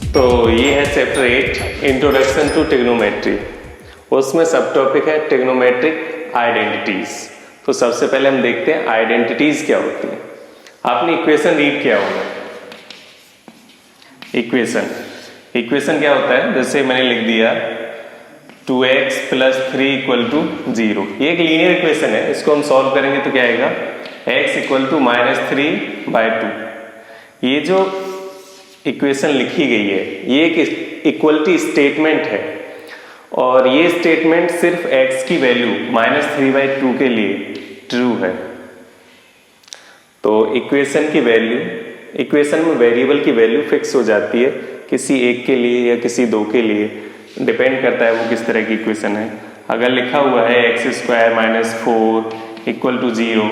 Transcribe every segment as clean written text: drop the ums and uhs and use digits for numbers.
तो ये है चैप्टर 8 इंट्रोडक्शन टू ट्रिग्नोमेट्री। उसमें सब टॉपिक है ट्रिग्नोमेट्रिक आइडेंटिटीज। तो सबसे पहले हम देखते हैं आइडेंटिटीज क्या होती है। आपने इक्वेशन रीड किया होगा। इक्वेशन क्या होता है, जैसे मैंने लिख दिया 2x + 3 = 0। ये एक लीनियर इक्वेशन है, इसको हम सॉल्व करेंगे तो क्या आएगा, x = -3/2। ये जो इक्वेशन लिखी गई है ये एक इक्वलिटी स्टेटमेंट है, और ये स्टेटमेंट सिर्फ x की वैल्यू -3/2 के लिए ट्रू है। तो इक्वेशन में वेरिएबल की वैल्यू फिक्स हो जाती है किसी एक के लिए या किसी दो के लिए, डिपेंड करता है वो किस तरह की इक्वेशन है। अगर लिखा हुआ है x² - 4 = 0,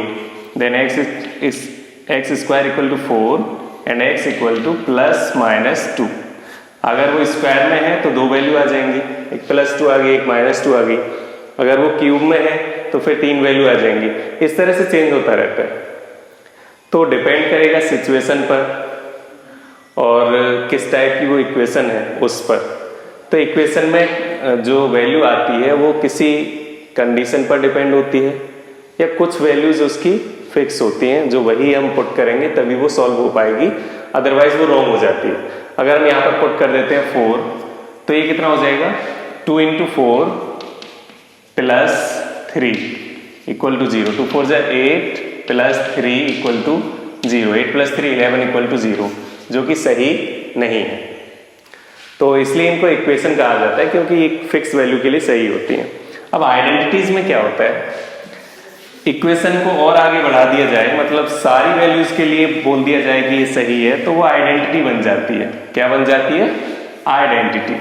then x² = 4 and x = ±2। अगर वो स्क्वायर में है तो दो वैल्यू आ जाएंगी, एक +2 आ गई, एक -2 आ गई। अगर वो क्यूब में है तो फिर 3 वैल्यू आ जाएंगी। इस तरह से चेंज होता रहता है। तो डिपेंड करेगा सिचुएशन पर और किस टाइप की वो इक्वेशन है उस पर। तो इक्वेशन में जो वैल्यू आती है वो किसी कंडीशन पर डिपेंड होती है, या कुछ वैल्यूज उसकी फिक्स होती हैं, जो वही हम पुट करेंगे तभी वो सॉल्व हो पाएगी, अदरवाइज वो रॉन्ग हो जाती है। अगर हम यहाँ पर पुट कर देते हैं 4, तो ये कितना हो जाएगा, 2 × 4 + 3 = 0। 2 × 4 = 8 + 3 = 0। 8 + 3 11 = 0, जो कि सही नहीं है। तो इसलिए इनको इक्वेशन कहा जाता है, क्योंकि एक फिक्स वैल्यू के लिए सही होती है। अब आइडेंटिटीज में क्या होता है, इक्वेशन को और आगे बढ़ा दिया जाए, मतलब सारी वैल्यूज के लिए बोल दिया जाए कि ये सही है, तो वो आइडेंटिटी बन जाती है। क्या बन जाती है, आइडेंटिटी।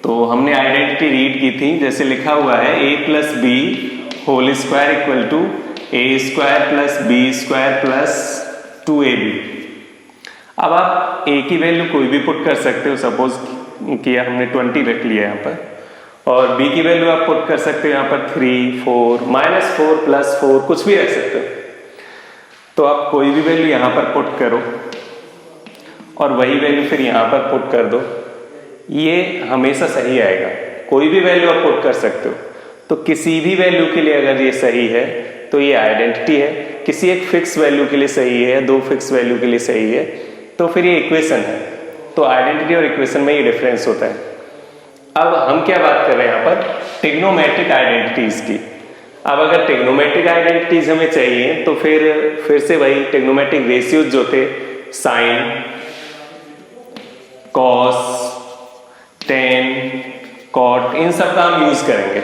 तो हमने आइडेंटिटी रीड की थी, जैसे लिखा हुआ है a + b whole square = a² + b² + 2ab। अब आप a की वैल्यू कोई भी पुट कर सकते हो, सपोज किया हमने 20 रख लिया यहाँ पर, और b की वैल्यू आप पुट कर सकते हो यहाँ पर 3, 4, -4 + 4, कुछ भी रख सकते हो। तो आप कोई भी वैल्यू यहाँ पर पुट करो और वही वैल्यू फिर यहाँ पर पुट कर दो, ये हमेशा सही आएगा। कोई भी वैल्यू आप पुट कर सकते हो। तो किसी भी वैल्यू के लिए अगर ये सही है तो ये आइडेंटिटी है। किसी एक फिक्स वैल्यू के लिए सही है, दो फिक्स वैल्यू के लिए सही है, तो फिर ये इक्वेशन है। तो आइडेंटिटी और इक्वेशन में ये डिफरेंस होता है। अब हम क्या बात कर रहे हैं यहाँ पर, ट्रिग्नोमेट्रिक आइडेंटिटीज की। अब अगर ट्रिग्नोमेट्रिक आइडेंटिटीज हमें चाहिए तो फिर से वही ट्रिग्नोमेट्रिक रेशियोज जो थे, साइन, कॉस, टेन, कॉट, इन सब का हम यूज करेंगे।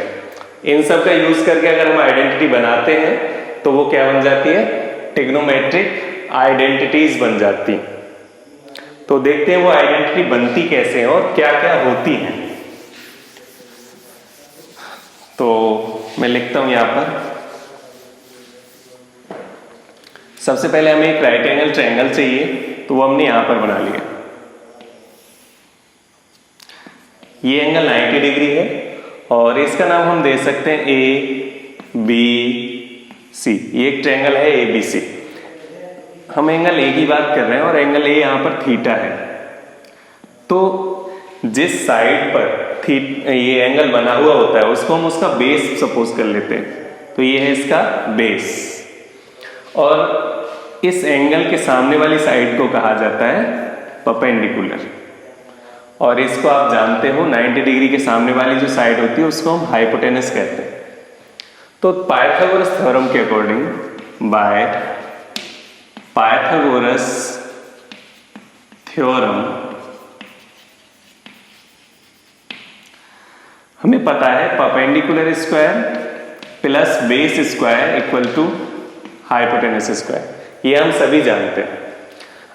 इन सब का यूज करके अगर हम आइडेंटिटी बनाते हैं तो वो क्या बन जाती है, ट्रिग्नोमेट्रिक आइडेंटिटीज बन जाती। तो देखते हैं वो आइडेंटिटी बनती कैसे हैं और क्या क्या होती हैं। तो मैं लिखता हूं यहां पर, सबसे पहले हमें एक राइट एंगल ट्रायंगल चाहिए, तो वो हमने यहां पर बना लिया। ये एंगल 90 डिग्री है और इसका नाम हम दे सकते हैं ABC। ये एक ट्रायंगल है ABC। हम एंगल A की बात कर रहे हैं और एंगल A यहां पर थीटा है। तो जिस साइड पर ये एंगल बना हुआ होता है उसको हम उसका बेस सपोज कर लेते हैं। तो ये है इसका बेस, और इस एंगल के सामने वाली साइड को कहा जाता है परपेंडिकुलर, और इसको आप जानते हो 90 डिग्री के सामने वाली जो साइड होती है उसको हम हाइपोटेनस कहते हैं। तो पाइथागोरस थ्योरम के अकॉर्डिंग, बाय पाइथागोरस थ्योरम, हमें पता है perpendicular square plus base square = hypotenuse square. ये हम सभी जानते हैं।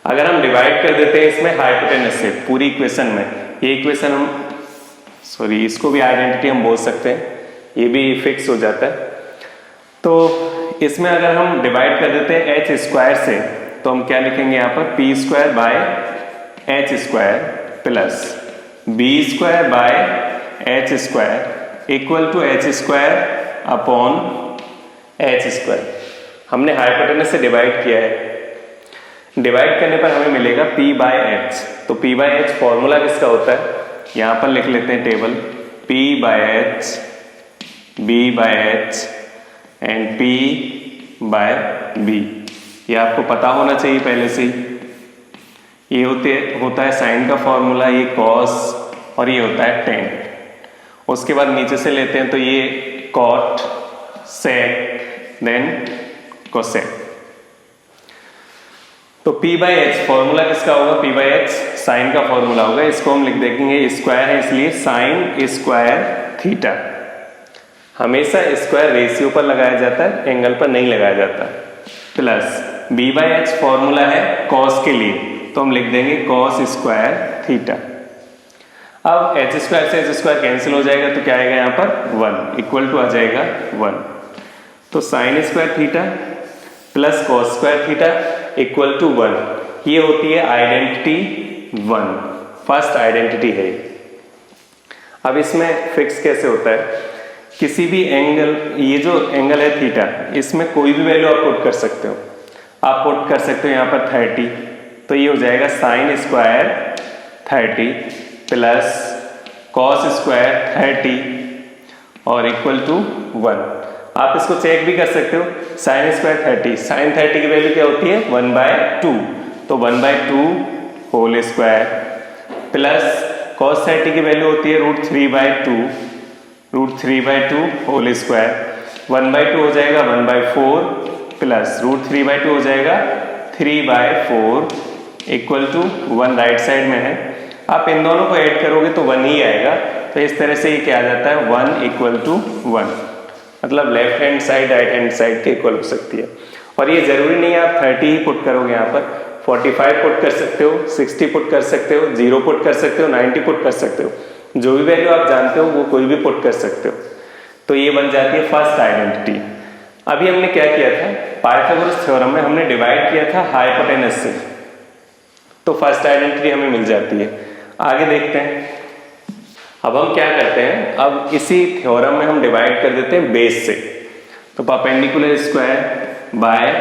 अगर हम डिवाइड कर देते हैं इसमें हाइपोटेनस से पूरी इक्वेशन में, ये इक्वेशन हम इसको भी आइडेंटिटी हम बोल सकते हैं, ये भी फिक्स हो जाता है। तो इसमें अगर हम डिवाइड कर देते हैं h² से, तो हम क्या लिखेंगे यहाँ पर, p² / h² plus b² / h² = h² h²। हमने हाइपोटेनस से डिवाइड किया है। डिवाइड करने पर हमें मिलेगा p बाय एच। तो p बाय एच फॉर्मूला किसका होता है, यहां पर लिख लेते हैं table, p by H, b by H and p by b। ये आपको पता होना चाहिए पहले से ही। ये होता है साइन का फॉर्मूला, ये कॉस और ये होता है टेन। उसके बाद नीचे से लेते हैं तो ये कॉट, सेक, देन कोसेक। तो p बाई एच फॉर्मूला किसका होगा, p बाई एच साइन का फॉर्मूला होगा। इसको हम लिख देंगे, स्क्वायर है इसलिए साइन स्क्वायर थीटा। हमेशा स्क्वायर रेशियो पर लगाया जाता है, एंगल पर नहीं लगाया जाता। Plus b by H formula है कॉस के लिए, तो हम लिख देंगे कॉस स्क्वायर थीटा। अब एच स्क्वायर से एच स्क्वायर कैंसिल हो जाएगा तो क्या आएगा यहाँ पर 1 इक्वल टू आ जाएगा 1। तो sine square theta plus cos square theta equal to 1। ये होती है आइडेंटिटी 1, फर्स्ट आइडेंटिटी है। अब इसमें फिक्स कैसे होता है, किसी भी एंगल, ये जो एंगल है थीटा, इसमें कोई भी वैल्यू आप पुट कर सकते हो। आप पुट कर सकते हो यहाँ पर 30, तो ये हो जाएगा sine square 30 plus cos square 30 और इक्वल टू 1। आप इसको चेक भी कर सकते हो, साइन स्क्वायर 30, साइन 30 की वैल्यू क्या होती है 1/2, तो 1/2 होल स्क्वायर प्लस कॉस 30 की वैल्यू होती है √3/2, √3/2 होल स्क्वायर। 1/2 हो जाएगा 1/4 प्लस √3/2 हो जाएगा 3/4 इक्वल टू 1 राइट साइड में है। आप इन दोनों को ऐड करोगे तो 1 ही आएगा। तो इस तरह से ये क्या आ जाता है 1 इक्वल टू 1, मतलब left hand side right hand side के इक्वल हो सकती है। और ये जरूरी नहीं है आप 30 ही पुट करोगे, यहाँ पर 45 पुट कर सकते हो, 60 पुट कर सकते हो, 0 पुट कर सकते हो, 90 पुट कर सकते हो। जो भी वैल्यू आप जानते हो वो कोई भी पुट कर सकते हो। तो ये बन जाती है फर्स्ट आइडेंटिटी। अभी हमने क्या किया था, पाइथागोरस थ्योरम में हमने डिवाइड किया था हाइपोटेनस से, तो फर्स्ट आइडेंटिटी हमें मिल जाती है। आगे देखते हैं। अब हम क्या करते हैं, अब इसी थ्योरम में हम डिवाइड कर देते हैं बेस से। तो perpendicular square by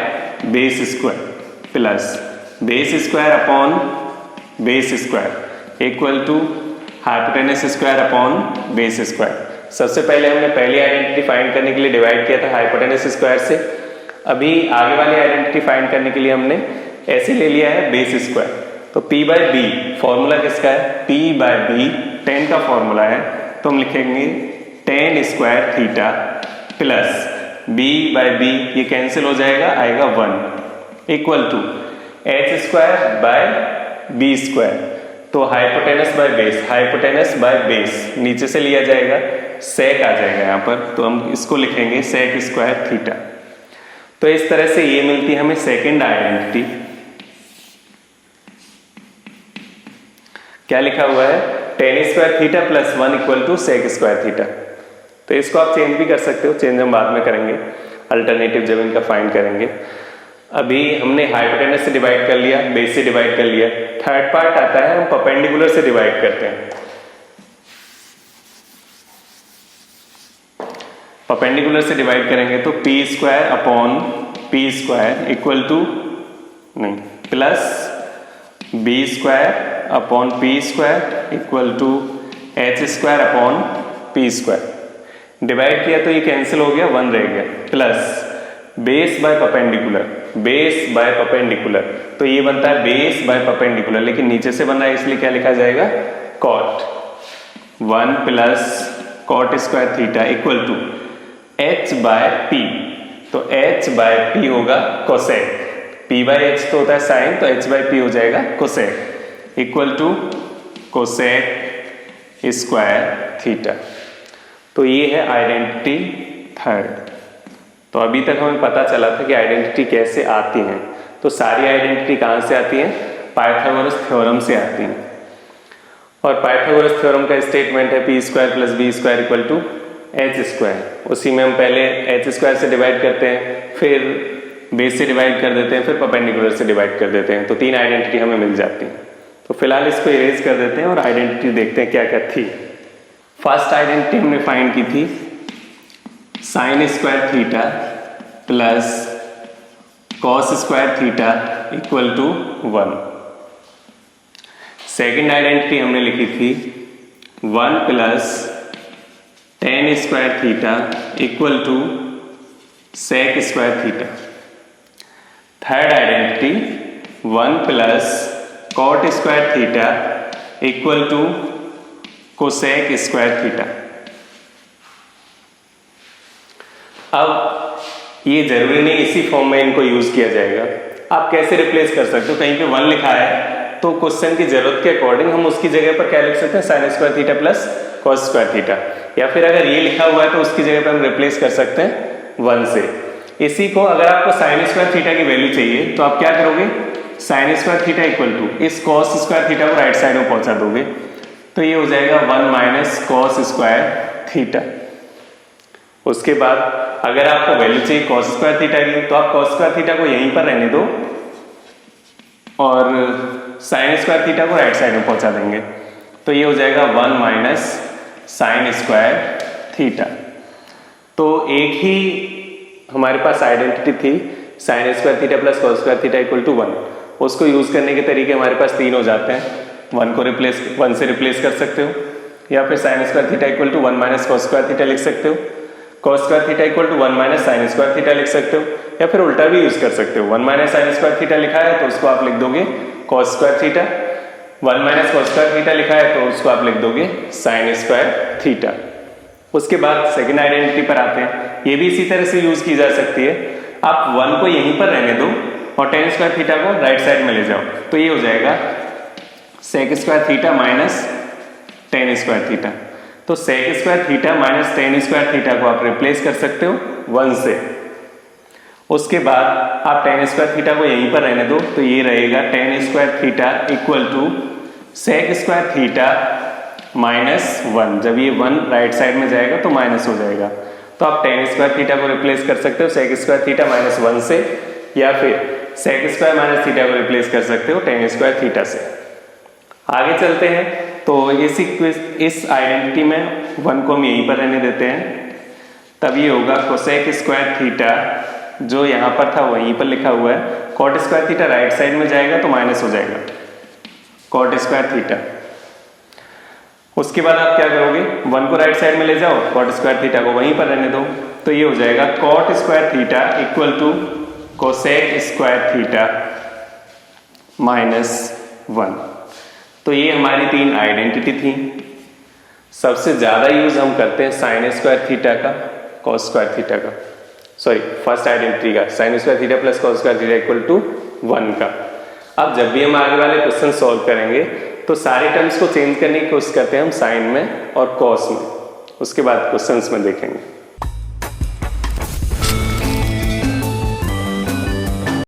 base square plus base square upon base square equal to hypotenuse square upon base square. सबसे पहले हमने पहली आइडेंटिटी फाइंड करने के लिए डिवाइड किया था हाइपोटेनस स्क्वायर से। अभी आगे वाली आइडेंटिटी फाइंड करने के लिए हमने ऐसे ले लिया है बेस स्क्वायर। तो p बाय बी फॉर्मूला किसका है, p बाय बी टेन का फॉर्मूला है, तो हम लिखेंगे tan square theta plus b by B, ये कैंसिल हो जाएगा, आएगा 1 equal to H square by B square. तो hypotenuse by base, hypotenuse by base नीचे से लिया जाएगा, सेक आ जाएगा यहाँ पर, तो हम इसको लिखेंगे सेक स्क्वायर थीटा। तो इस तरह से ये मिलती है हमें सेकेंड आइडेंटिटी। क्या लिखा हुआ है, tan square theta plus 1 equal to sec square theta. तो इसको आप चेंज भी कर सकते हो, चेंज हम बाद में करेंगे अल्टरनेटिव जब इनका फाइंड करेंगे। अभी हमने हाइपोटेनस से डिवाइड कर लिया, बेस से डिवाइड कर लिया। थर्ड पार्ट आता है, हम परपेंडिकुलर से डिवाइड करते हैं। परपेंडिकुलर से डिवाइड करेंगे तो P square upon P square equal to नहीं plus B square upon P square equal to H square upon P square. Divide किया तो ये कैंसिल हो गया, 1 रह गया, plus base by perpendicular, base by perpendicular, तो ये बनता है बेस बाय परपेंडिकुलर, लेकिन नीचे से बन रहा है इसलिए क्या लिखा जाएगा cot 1 plus cot square theta equal to H by P. तो एच बाय पी होगा कोसेक, p बाय एच तो होता है साइन, तो h बाय पी हो जाएगा cosec equal to cosec square theta. तो ये है आइडेंटिटी थर्ड। तो अभी तक हमें पता चला था कि आइडेंटिटी कैसे आती हैं। तो सारी आइडेंटिटी कहाँ से आती हैं, पाइथागोरस थ्योरम से आती हैं। और पाइथागोरस थ्योरम का स्टेटमेंट है P square plus B square equal to H square. उसी में हम पहले एच स्क्वायर से डिवाइड करते हैं, फिर बेस से डिवाइड कर देते हैं, फिर परपेंडिकुलर से डिवाइड कर देते हैं। तो 3 आइडेंटिटी हमें मिल जाती हैं। तो फिलहाल इसको इरेज कर देते हैं और आइडेंटिटी देखते हैं क्या क्या थी। फर्स्ट आइडेंटिटी हमने फाइंड की थी sine square theta plus cos square theta equal to 1। Second identity हमने लिखी थी 1 plus tan square theta equal to sec square theta. Third identity 1 plus cot square theta equal to cosec square theta. अब ये जरूरी नहीं इसी form में इनको यूज किया जाएगा, आप कैसे रिप्लेस कर सकते हो। कहीं पे 1 लिखा है तो क्वेश्चन की जरूरत के अकॉर्डिंग हम उसकी जगह पर क्या लिख सकते हैं, sin square theta plus cos square theta. या फिर अगर ये लिखा हुआ है तो उसकी जगह पर हम रिप्लेस कर सकते हैं 1 से। इसी को अगर आपको sin स्क्वायर थीटा की वैल्यू चाहिए तो आप क्या करोगे, sin square theta equal to इस cos स्क्वायर थीटा को राइट साइड में पहुंचा दोगे तो ये हो जाएगा 1 माइनस cos स्क्वायर थीटा। उसके बाद अगर आपको वैल्यू चाहिए cos स्क्वायर थीटा की तो आप cos स्क्वायर थीटा को यहीं पर रहने दो और sin स्क्वायर थीटा को राइट साइड में पहुंचा देंगे तो ये हो जाएगा 1 माइनस sin स्क्वायर थीटा। तो एक ही हमारे पास आइडेंटिटी थी sin square theta plus cos square theta equal to 1, उसको यूज करने के तरीके हमारे पास 3 हो जाते हैं। 1 से रिप्लेस कर सकते हो, या फिर sin square theta equal to 1 minus cos square theta लिख सकते हो, cos square theta equal to 1 minus sin square theta लिख सकते हो, या फिर उल्टा भी यूज कर सकते हो। 1 माइनस sin स्क्वायर थीटा लिखा है तो उसको आप लिख दोगे cos square theta, 1 minus cos square theta लिखा है तो उसको आप लिख दोगे sin स्क्वायर थीटा। उसके बाद सेकेंड आइडेंटिटी पर आते हैं, ये भी इसी तरह से यूज की जा सकती है। आप 1 को यहीं पर रहने दो और tan स्क्वायर थीटा को राइट साइड में ले जाओ तो ये हो जाएगा sec square theta minus tan square theta. तो sec square theta minus tan square theta को आप रिप्लेस कर सकते हो 1 से। उसके बाद आप tan स्क्वायर थीटा को यहीं पर रहने दो तो ये रहेगा tan square theta equal to sec square theta minus 1। जब ये 1 राइट साइड में जाएगा तो माइनस हो जाएगा तो आप tan स्क्वायर थीटा को रिप्लेस कर सकते हो sec स्क्वायर थीटा माइनस 1 से, या फिर sec स्क्वायर माइनस थीटा को रिप्लेस कर सकते हो tan स्क्वायर थीटा से। आगे चलते हैं तो इस आइडेंटिटी में 1 को हम यहीं पर रहने देते हैं, तब ये होगा cosec स्क्वायर थीटा जो यहाँ पर था वहीं पर लिखा हुआ है, cot square theta right side में जाएगा तो माइनस हो जाएगा cot स्क्वायर थीटा। उसके बाद आप क्या करोगे, 1 को राइट साइड में ले जाओ, cot स्क्वायर थीटा को वहीं पर रहने दो तो ये हो जाएगा cot square theta equal to cosec square theta minus 1। तो ये हमारी 3 आइडेंटिटी थी। सबसे ज्यादा यूज हम करते हैं sin स्क्वायर थीटा का, cos स्क्वायर थीटा का, सॉरी फर्स्ट आइडेंटिटी का sin square theta plus cos square theta equal to 1 का। अब जब भी हम आगे वाले क्वेश्चन सॉल्व करेंगे तो सारे टर्म्स को चेंज करने की कोशिश करते हैं हम साइन में और cos में, उसके बाद क्वेश्चंस में देखेंगे।